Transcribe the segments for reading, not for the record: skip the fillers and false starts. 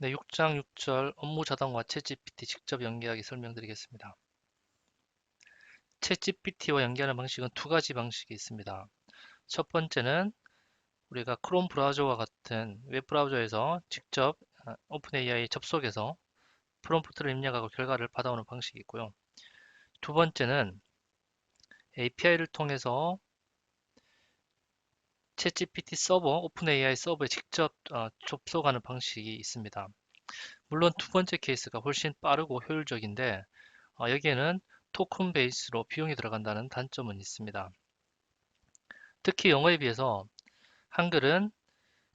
네, 6장 6절 업무 자동화 챗GPT 직접 연계하기 설명드리겠습니다. 챗GPT와 연계하는 방식은 두 가지 방식이 있습니다. 첫 번째는 우리가 크롬 브라우저와 같은 웹 브라우저에서 직접 오픈 AI에 접속해서 프롬프트를 입력하고 결과를 받아오는 방식이 있고요. 두 번째는 API를 통해서 챗GPT 서버, 오픈 AI 서버에 직접 접속하는 방식이 있습니다. 물론 두 번째 케이스가 훨씬 빠르고 효율적인데 여기에는 토큰 베이스로 비용이 들어간다는 단점은 있습니다. 특히 영어에 비해서 한글은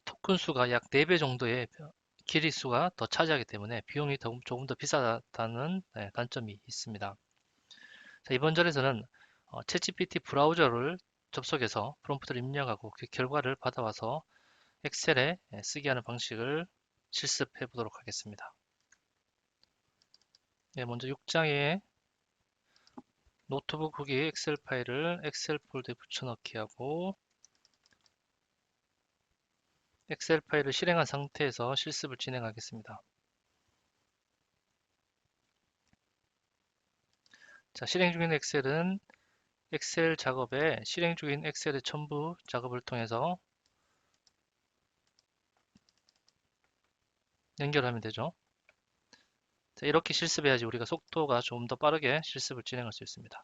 토큰 수가 약 4배 정도의 길이 수가 더 차지하기 때문에 비용이 조금 더 비싸다는 단점이 있습니다. 자, 이번 절에서는 챗GPT 브라우저를 접속해서 프롬프트를 입력하고 그 결과를 받아와서 엑셀에 쓰게 하는 방식을 실습해 보도록 하겠습니다. 네, 먼저 6장에 노트북 후기 엑셀 파일을 엑셀 폴더에 붙여넣기 하고 엑셀 파일을 실행한 상태에서 실습을 진행하겠습니다. 자, 실행 중인 엑셀은 엑셀 작업에 실행 중인 엑셀의 첨부 작업을 통해서 연결하면 되죠. 자, 이렇게 실습해야지 우리가 속도가 좀 더 빠르게 실습을 진행할 수 있습니다.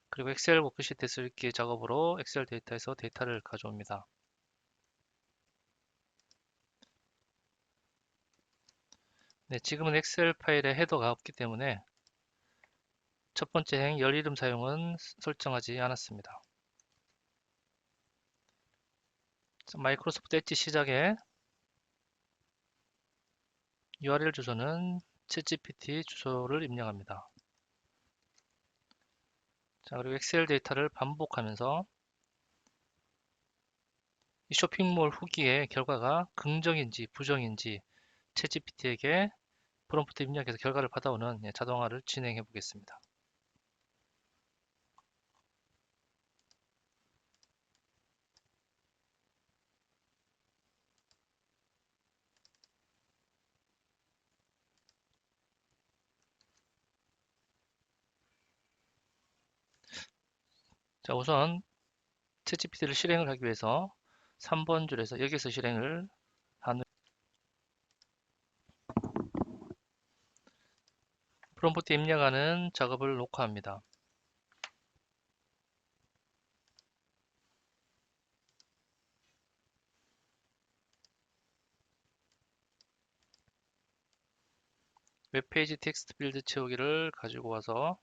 그리고 엑셀 워크시트 쓰기 작업으로 엑셀 데이터에서 데이터를 가져옵니다. 네, 지금은 엑셀 파일에 헤더가 없기 때문에 첫 번째 행 열 이름 사용은 설정하지 않았습니다. 자, 마이크로소프트 엣지 시작에 URL 주소는 챗GPT 주소를 입력합니다. 자, 그리고 엑셀 데이터를 반복하면서 이 쇼핑몰 후기의 결과가 긍정인지 부정인지 챗GPT에게 프롬프트 입력해서 결과를 받아오는 자동화를 진행해 보겠습니다. 자, 우선 챗GPT를 실행을 하기 위해서 3번 줄에서 여기서 실행을 하는 프롬프트 입력하는 작업을 녹화합니다. 웹페이지 텍스트 필드 채우기를 가지고 와서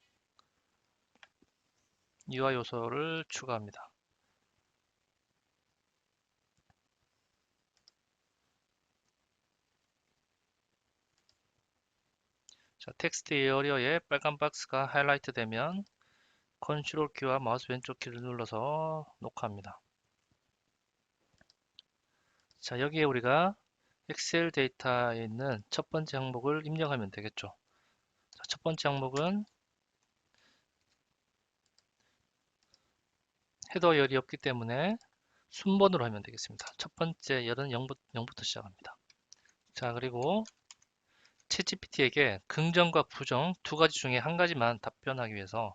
UI 요소를 추가합니다. 자, 텍스트 에어리어에 빨간 박스가 하이라이트 되면 컨트롤 키와 마우스 왼쪽 키를 눌러서 녹화합니다. 자, 여기에 우리가 엑셀 데이터에 있는 첫 번째 항목을 입력하면 되겠죠. 자, 첫 번째 항목은 헤더 열이 없기 때문에 순번으로 하면 되겠습니다. 첫 번째 열은 0부터 시작합니다. 자, 그리고 챗GPT에게 긍정과 부정 두 가지 중에 한 가지만 답변하기 위해서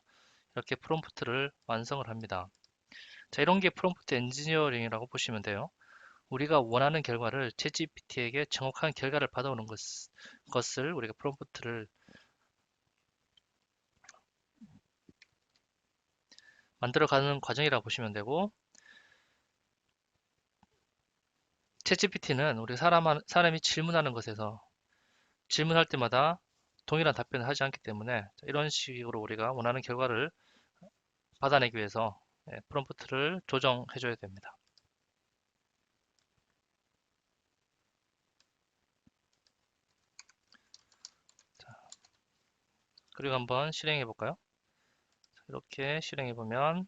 이렇게 프롬프트를 완성을 합니다. 자, 이런 게 프롬프트 엔지니어링이라고 보시면 돼요. 우리가 원하는 결과를 챗GPT에게 정확한 결과를 받아오는 것을 우리가 프롬프트를 만들어가는 과정이라고 보시면 되고, 챗GPT는 우리 사람이 질문하는 것에서 질문할 때마다 동일한 답변을 하지 않기 때문에 이런 식으로 우리가 원하는 결과를 받아내기 위해서 프롬프트를 조정해 줘야 됩니다. 그리고 한번 실행해 볼까요? 이렇게 실행해 보면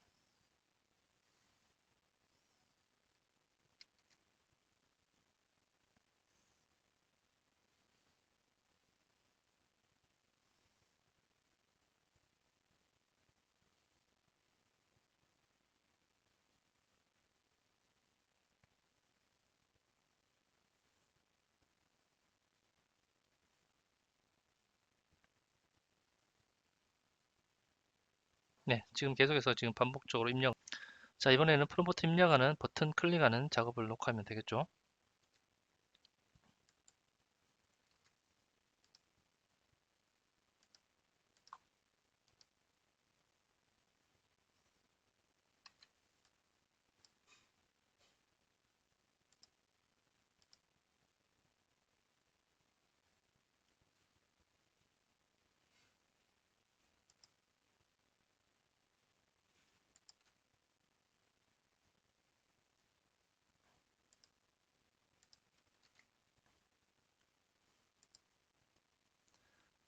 네, 지금 계속해서 지금 반복적으로 입력. 자, 이번에는 프롬프트 입력하는 버튼 클릭하는 작업을 녹화하면 되겠죠.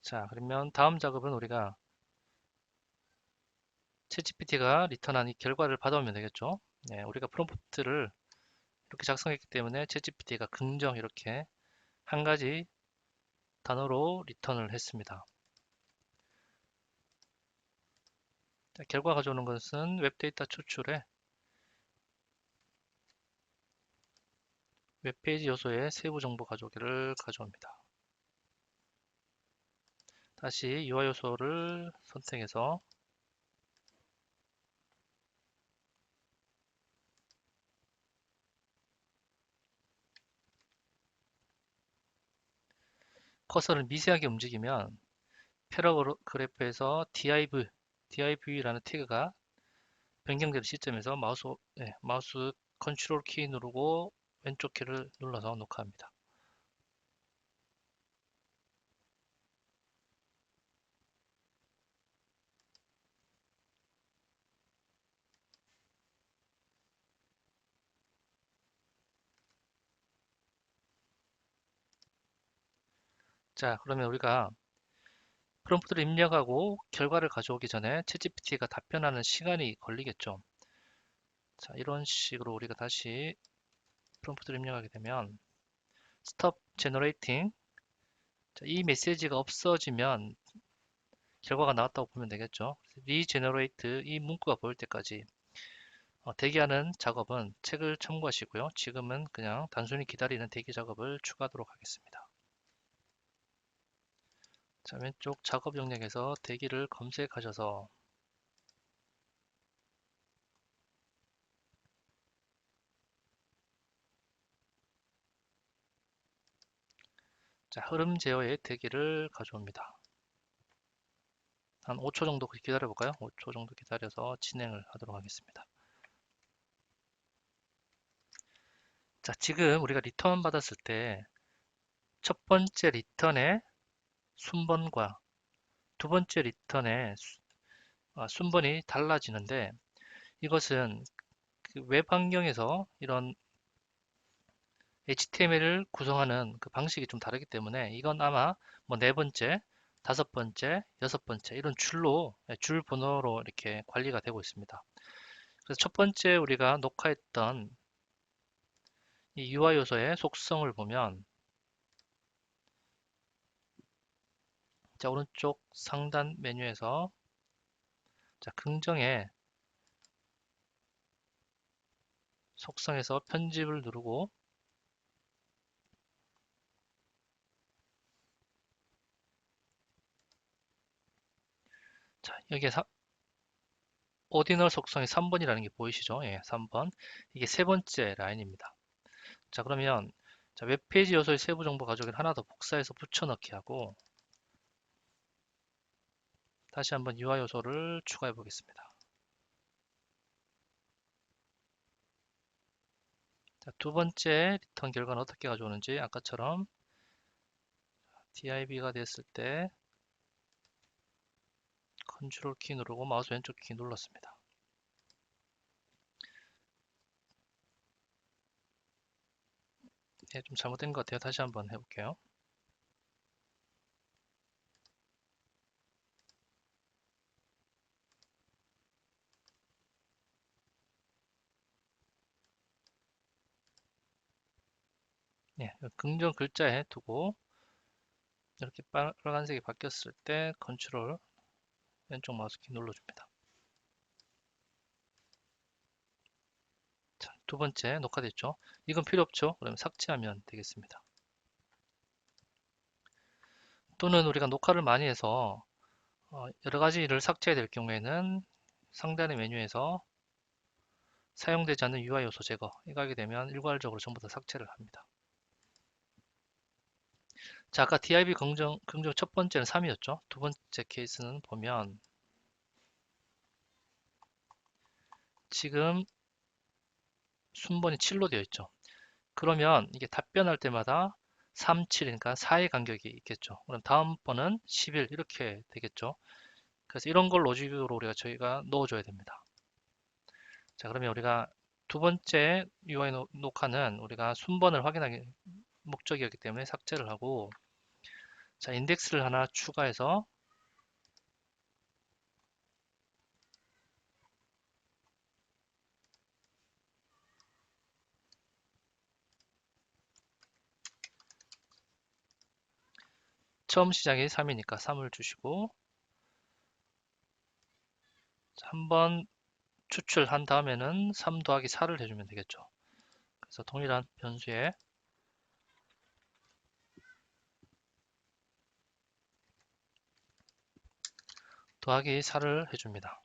자, 그러면 다음 작업은 우리가 챗GPT가 리턴한 이 결과를 받아오면 되겠죠. 네, 우리가 프롬프트를 이렇게 작성했기 때문에 챗GPT가 긍정 이렇게 한 가지 단어로 리턴을 했습니다. 자, 결과 가져오는 것은 웹데이터 추출에 웹페이지 요소의 세부 정보 가져오기를 가져옵니다. 다시 UI 요소를 선택해서 커서를 미세하게 움직이면 패러그래프에서 div라는 태그가 변경되는 시점에서 마우스 컨트롤 키 누르고 왼쪽 키를 눌러서 녹화합니다. 자, 그러면 우리가 프롬프트를 입력하고 결과를 가져오기 전에 챗GPT가 답변하는 시간이 걸리겠죠. 자, 이런 식으로 우리가 다시 프롬프트를 입력하게 되면 Stop Generating. 자, 이 메시지가 없어지면 결과가 나왔다고 보면 되겠죠. Regenerate 이 문구가 보일 때까지 대기하는 작업은 책을 참고하시고요. 지금은 그냥 단순히 기다리는 대기 작업을 추가하도록 하겠습니다. 자, 왼쪽 작업 영역에서 대기를 검색하셔서 자, 흐름 제어의 대기를 가져옵니다. 한 5초 정도 기다려 볼까요? 5초 정도 기다려서 진행을 하도록 하겠습니다. 자, 지금 우리가 리턴 받았을 때 첫 번째 리턴의 순번과 두 번째 리턴의 순번이 달라지는데 이것은 그 웹 환경에서 이런 HTML을 구성하는 그 방식이 좀 다르기 때문에 이건 아마 뭐 네 번째, 다섯 번째, 여섯 번째 이런 줄 번호로 이렇게 관리가 되고 있습니다. 그래서 첫 번째 우리가 녹화했던 이 UI 요소의 속성을 보면 자, 오른쪽 상단 메뉴에서 자, 긍정의 속성에서 편집을 누르고 자, 여기에 오디널 속성이 3번이라는 게 보이시죠? 예, 3번. 이게 세 번째 라인입니다. 자, 그러면 자, 웹페이지 요소의 세부 정보 가져오기를 하나 더 복사해서 붙여넣기 하고 다시 한번 UI 요소를 추가해 보겠습니다. 자, 두 번째 리턴 결과는 어떻게 가져오는지 아까처럼 div가 됐을 때 컨트롤 키 누르고 마우스 왼쪽 키 눌렀습니다. 네, 좀 잘못된 것 같아요. 다시 한번 해볼게요. 네, 긍정 글자에 두고 이렇게 빨간색이 바뀌었을 때 컨트롤 왼쪽 마우스 키 눌러줍니다. 자, 두 번째 녹화됐죠? 이건 필요 없죠? 그러면 삭제하면 되겠습니다. 또는 우리가 녹화를 많이 해서 여러 가지를 삭제해야 될 경우에는 상단의 메뉴에서 사용되지 않는 UI 요소 제거 이거 하게 되면 일괄적으로 전부 다 삭제를 합니다. 자, 아까 DIB 긍정 첫 번째는 3이었죠. 두 번째 케이스는 보면 지금 순번이 7로 되어 있죠. 그러면 이게 답변할 때마다 3, 7이니까 4의 간격이 있겠죠. 그럼 다음 번은 11 이렇게 되겠죠. 그래서 이런 걸 로직으로 저희가 넣어줘야 됩니다. 자, 그러면 우리가 두 번째 UI 녹화는 우리가 순번을 확인하기 목적이었기 때문에 삭제를 하고, 자, 인덱스를 하나 추가해서 처음 시작이 3이니까 3을 주시고, 한번 추출한 다음에는 3 더하기 4를 해주면 되겠죠. 그래서 동일한 변수에 더하기 4를 해줍니다.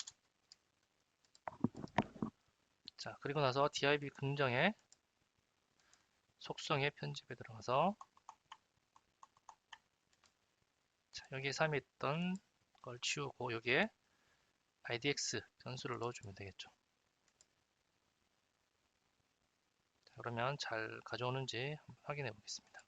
자, 그리고 나서 div 긍정의 속성의 편집에 들어가서, 자, 여기에 3이 있던 걸 지우고 여기에 idx 변수를 넣어주면 되겠죠. 자, 그러면 잘 가져오는지 한번 확인해 보겠습니다.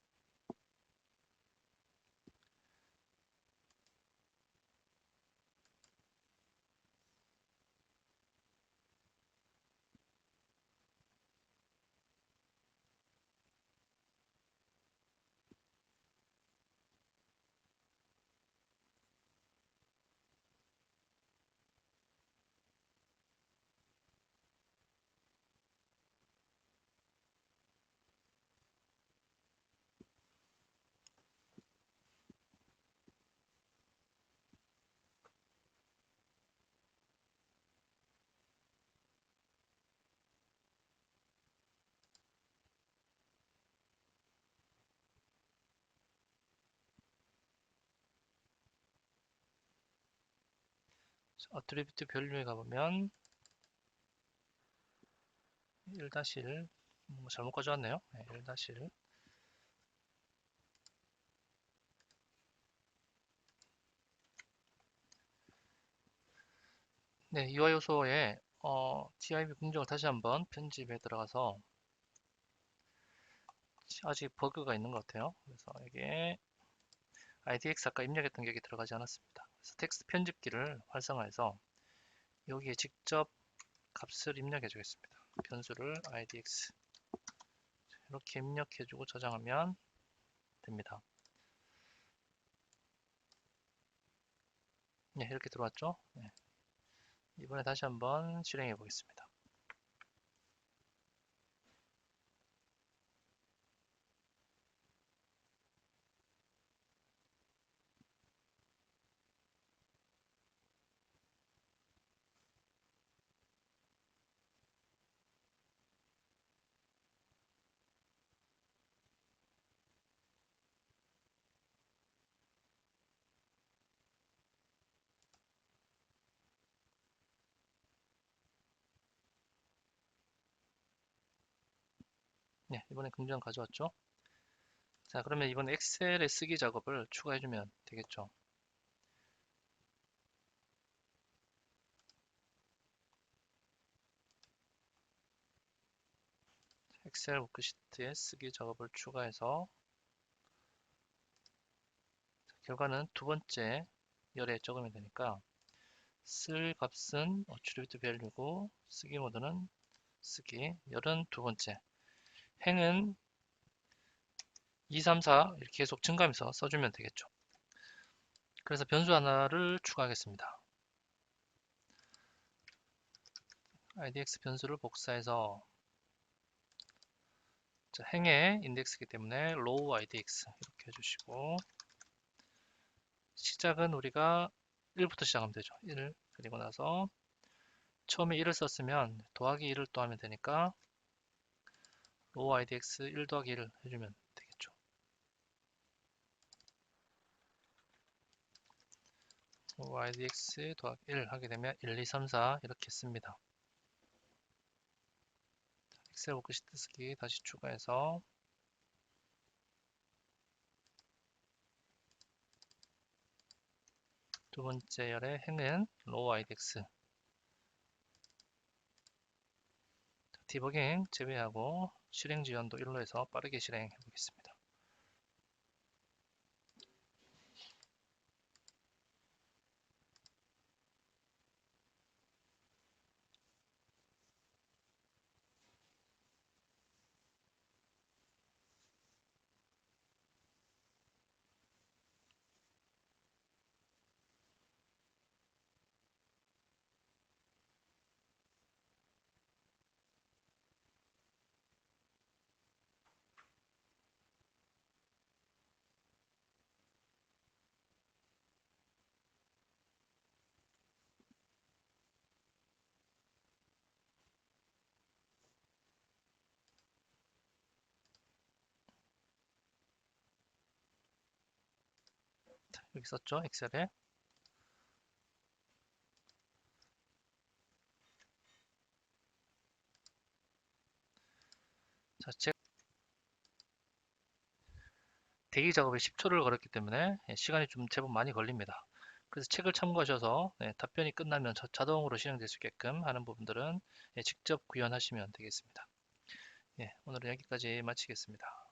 어트리뷰트 밸류에 가보면 1-1 잘못 가져왔네요. 네, 1-1 네, UI 요소에 div 긍정을 다시 한번 편집에 들어가서 아직 버그가 있는 것 같아요. 그래서 이게 idx 아까 입력했던 게 여기 들어가지 않았습니다. 그래서 텍스트 편집기를 활성화해서 여기에 직접 값을 입력해 주겠습니다. 변수를 idx 이렇게 입력해 주고 저장하면 됩니다. 네, 이렇게 들어왔죠? 네. 이번에 다시 한번 실행해 보겠습니다. 네, 이번에 긍정 가져왔죠? 자, 그러면 이번 엑셀의 쓰기 작업을 추가해주면 되겠죠. 엑셀 워크시트에 쓰기 작업을 추가해서 결과는 두 번째 열에 적으면 되니까 쓸 값은 attribute value고 쓰기 모드는 쓰기, 열은 두 번째, 행은 2, 3, 4 이렇게 계속 증가하면서 써주면 되겠죠. 그래서 변수 하나를 추가하겠습니다. idx 변수를 복사해서 자, 행의 인덱스이기 때문에 row idx 이렇게 해주시고 시작은 우리가 1부터 시작하면 되죠. 1 그리고 나서 처음에 1을 썼으면 더하기 1을 또 하면 되니까 row idx 1 더하기 1을 해주면 되겠죠. ydx 더하기 1 하게 되면 1, 2, 3, 4 이렇게 씁니다. 엑셀 워크시트 쓰기 다시 추가해서 두 번째 열의 행은 로우 idx 디버깅 제외하고 실행 지연도 1로 해서 빠르게 실행해 보겠습니다. 여기 썼죠? 엑셀에. 자, 대기 작업에 10초를 걸었기 때문에 시간이 좀 제법 많이 걸립니다. 그래서 책을 참고하셔서 답변이 끝나면 자동으로 실행될 수 있게끔 하는 부분들은 직접 구현하시면 되겠습니다. 오늘은 여기까지 마치겠습니다.